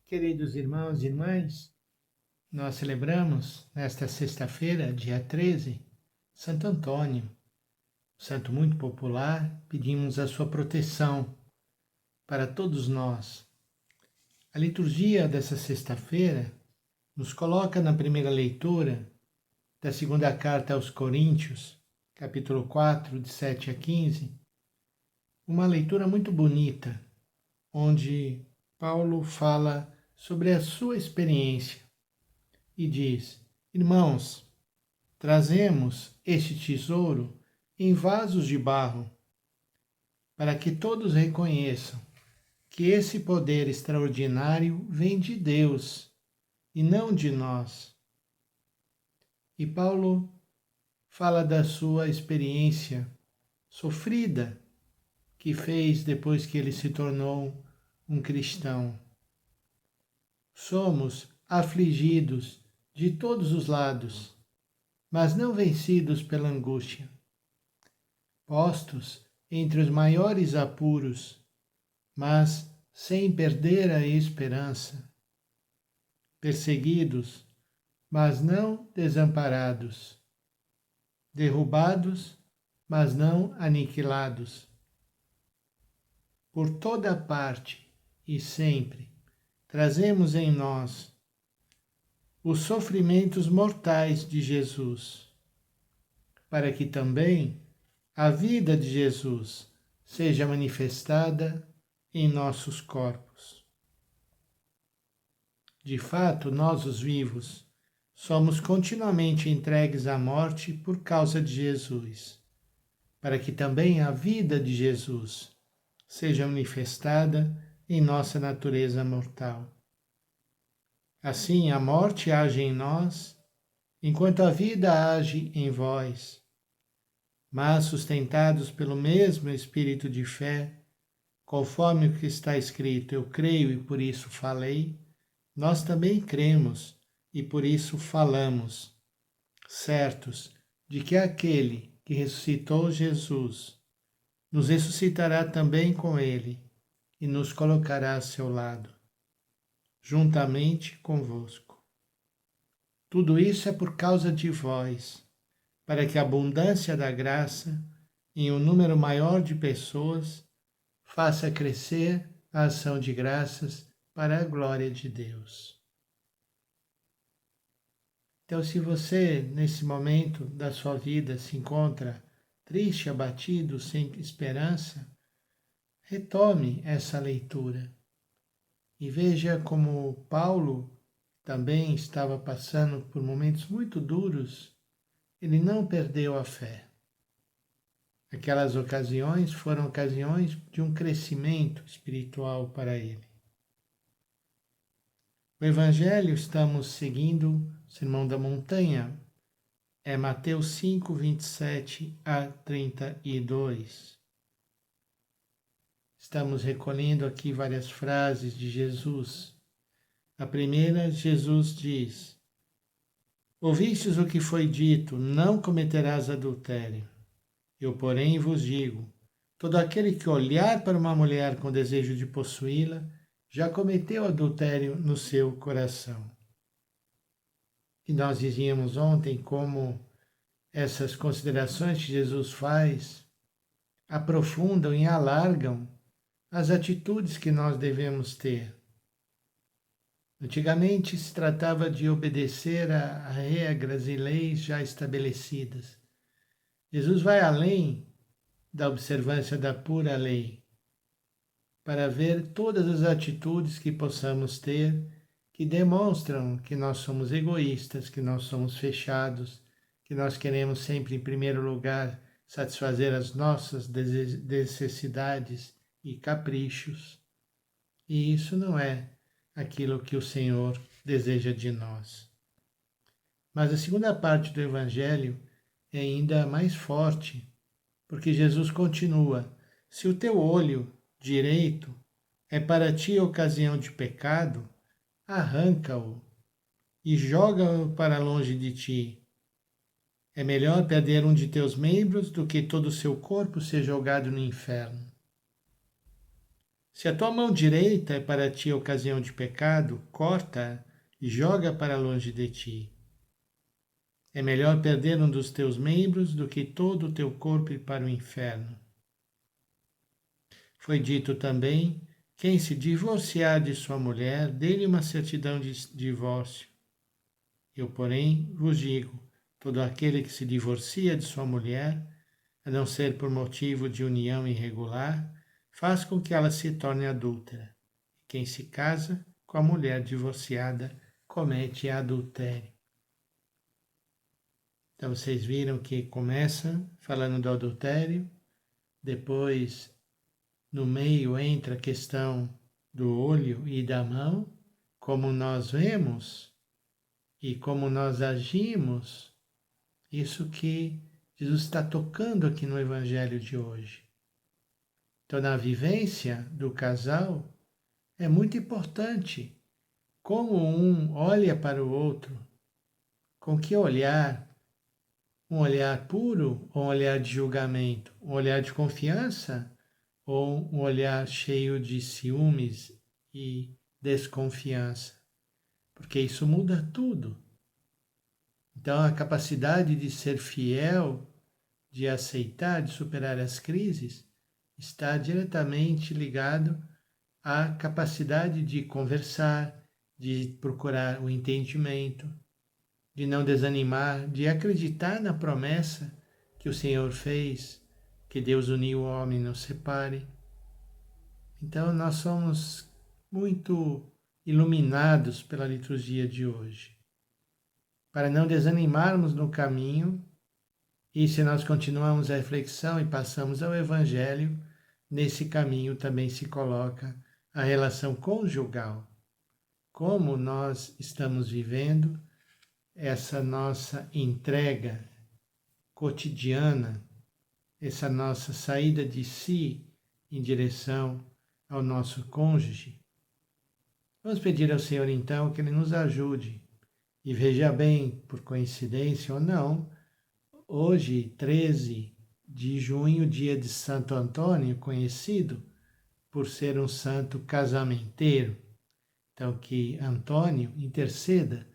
Queridos irmãos e irmãs, nós celebramos nesta sexta-feira, dia 13, Santo Antônio, santo muito popular. Pedimos a sua proteção para todos nós. A liturgia dessa sexta-feira nos coloca na primeira leitura da segunda carta aos Coríntios, capítulo 4, de 7 a 15, uma leitura muito bonita, onde Paulo fala sobre a sua experiência e diz: Irmãos, trazemos este tesouro em vasos de barro, para que todos reconheçam que esse poder extraordinário vem de Deus e não de nós. E Paulo fala da sua experiência sofrida que fez depois que ele se tornou um cristão. Somos afligidos de todos os lados, mas não vencidos pela angústia. Postos entre os maiores apuros, mas sem perder a esperança. Perseguidos, mas não desamparados. Derrubados, mas não aniquilados. Por toda parte e sempre, trazemos em nós os sofrimentos mortais de Jesus, para que também a vida de Jesus seja manifestada em nossos corpos. De fato, nós, os vivos, somos continuamente entregues à morte por causa de Jesus, para que também a vida de Jesus seja manifestada em nossa natureza mortal. Assim, a morte age em nós, enquanto a vida age em vós. Mas, sustentados pelo mesmo espírito de fé, conforme o que está escrito, eu creio e por isso falei, nós também cremos e por isso falamos, certos de que aquele que ressuscitou Jesus nos ressuscitará também com ele e nos colocará a seu lado, juntamente convosco. Tudo isso é por causa de vós, para que a abundância da graça, em um número maior de pessoas, faça crescer a ação de graças para a glória de Deus. Então, se você, nesse momento da sua vida, se encontra triste, abatido, sem esperança, retome essa leitura e veja como Paulo também estava passando por momentos muito duros. Ele não perdeu a fé. Aquelas ocasiões foram ocasiões de um crescimento espiritual para ele. O Evangelho estamos seguindo, o Sermão da Montanha, é Mateus 5, 27 a 32. Estamos recolhendo aqui várias frases de Jesus. A primeira, Jesus diz: Ouvistes o que foi dito, não cometerás adultério. Eu, porém, vos digo, todo aquele que olhar para uma mulher com desejo de possuí-la, já cometeu adultério no seu coração. E nós dizíamos ontem como essas considerações que Jesus faz aprofundam e alargam as atitudes que nós devemos ter. Antigamente se tratava de obedecer a regras e leis já estabelecidas. Jesus vai além da observância da pura lei, para ver todas as atitudes que possamos ter que demonstram que nós somos egoístas, que nós somos fechados, que nós queremos sempre, em primeiro lugar, satisfazer as nossas necessidades e caprichos. E isso não é aquilo que o Senhor deseja de nós. Mas a segunda parte do Evangelho é ainda mais forte, porque Jesus continua: se o teu olho direito é para ti ocasião de pecado, arranca-o e joga-o para longe de ti. É melhor perder um de teus membros do que todo o seu corpo ser jogado no inferno. Se a tua mão direita é para ti ocasião de pecado, corta e joga para longe de ti. É melhor perder um dos teus membros do que todo o teu corpo ir para o inferno. Foi dito também: quem se divorciar de sua mulher, dê-lhe uma certidão de divórcio. Eu, porém, vos digo: todo aquele que se divorcia de sua mulher, a não ser por motivo de união irregular, faz com que ela se torne adúltera. Quem se casa com a mulher divorciada comete adultério. Então vocês viram que começa falando do adultério, depois no meio entra a questão do olho e da mão, como nós vemos e como nós agimos, isso que Jesus está tocando aqui no Evangelho de hoje. Então, na vivência do casal, é muito importante como um olha para o outro, com que olhar, um olhar puro ou um olhar de julgamento, um olhar de confiança ou um olhar cheio de ciúmes e desconfiança, porque isso muda tudo. Então, a capacidade de ser fiel, de aceitar, de superar as crises, está diretamente ligado à capacidade de conversar, de procurar o entendimento, de não desanimar, de acreditar na promessa que o Senhor fez, que Deus uniu o homem e não separe. Então, nós somos muito iluminados pela liturgia de hoje, para não desanimarmos no caminho, e se nós continuamos a reflexão e passamos ao Evangelho, nesse caminho também se coloca a relação conjugal. Como nós estamos vivendo essa nossa entrega cotidiana, essa nossa saída de si em direção ao nosso cônjuge. Vamos pedir ao Senhor então que Ele nos ajude. E veja bem, por coincidência ou não, hoje, 13 de junho, dia de Santo Antônio, conhecido por ser um santo casamenteiro. Então, que Antônio interceda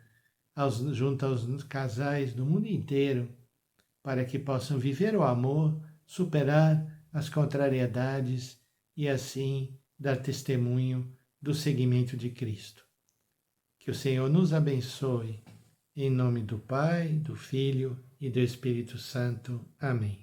junto aos casais do mundo inteiro para que possam viver o amor, superar as contrariedades e assim dar testemunho do seguimento de Cristo. Que o Senhor nos abençoe, em nome do Pai, do Filho e do Espírito Santo. Amém.